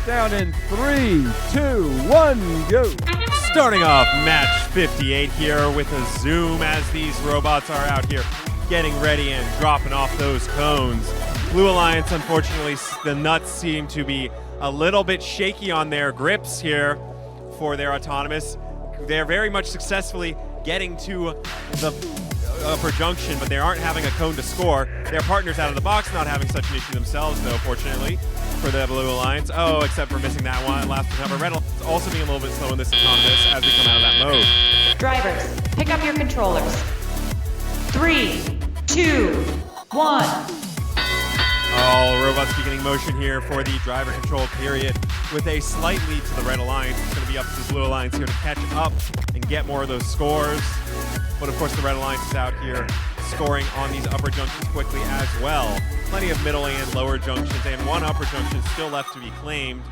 Countdown in 3, 2, 1, go. Starting off match 58 here with a zoom as these robots are out here getting ready and dropping off those cones. Blue Alliance, unfortunately, the nuts seem to be a little bit shaky on their grips here for their autonomous. They're very much successfully getting to the upper junction, but they aren't having a cone to score. Their partners out of the box not having such an issue themselves, though, fortunately, for the Blue Alliance. Oh, except for missing that one. Last recover. Red Alliance also being a little bit slow in this autonomous as we come out of that mode. Drivers, pick up your controllers. 3, 2, 1. All robots beginning motion here for the driver control period with a slight lead to the Red Alliance. It's going to be up to the Blue Alliance here to catch up and get more of those scores. But of course the Red Alliance is out here scoring on these upper junctions quickly as well. Plenty of middle and lower junctions, and one upper junction still left to be claimed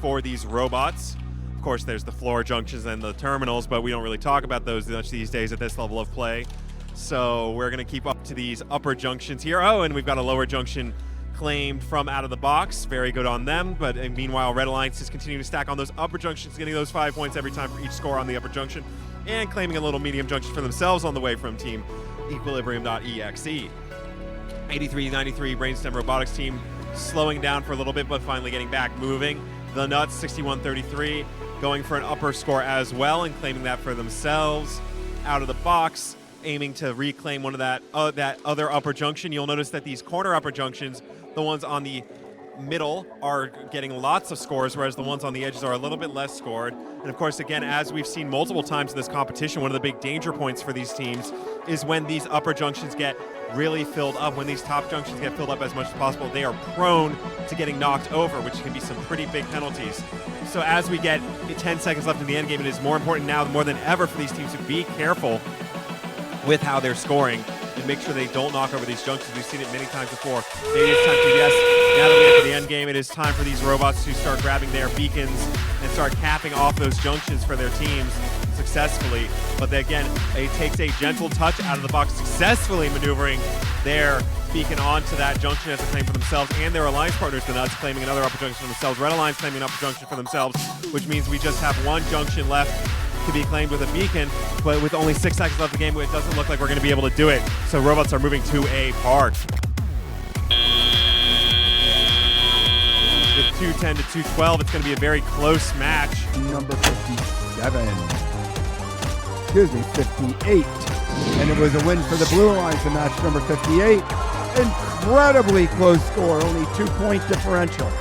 for these robots. Of course there's the floor junctions and the terminals, but we don't really talk about those much these days at this level of play. So we're going to keep up to these upper junctions here. Oh, and we've got a lower junction claimed from out of the box. Very good on them. But meanwhile, Red Alliance is continuing to stack on those upper junctions, getting those 5 points every time for each score on the upper junction, and claiming a little medium junction for themselves on the way from Team Equilibrium.exe. 83-93 Brainstem Robotics team slowing down for a little bit, but finally getting back moving. The Nuts, 61-33, going for an upper score as well and claiming that for themselves out of the box, aiming to reclaim one of that other upper junction. You'll notice that these corner upper junctions, the ones on the middle, are getting lots of scores, whereas the ones on the edges are a little bit less scored. And of course, again, as we've seen multiple times in this competition, one of the big danger points for these teams is when these upper junctions get really filled up. When these top junctions get filled up as much as possible, they are prone to getting knocked over, which can be some pretty big penalties. So as we get 10 seconds left in the end game, it is more important now more than ever for these teams to be careful with how they're scoring and make sure they don't knock over these junctions. We've seen it many times before. Maybe it's time to, yes, now that we enter the end game, it is time for these robots to start grabbing their beacons and start capping off those junctions for their teams successfully. But again, it takes a gentle touch out of the box, successfully maneuvering their beacon onto that junction as a claim for themselves, and their alliance partners, the Nuts, claiming another upper junction for themselves. Red Alliance claiming an upper junction for themselves, which means we just have one junction left to be claimed with a beacon, but with only 6 seconds left in the game, it doesn't look like we're going to be able to do it. So robots are moving to a park. With 210 to 212, it's going to be a very close match. Number 57. Excuse me, 58. And it was a win for the Blue Alliance in match number 58. Incredibly close score, only 2-point differential.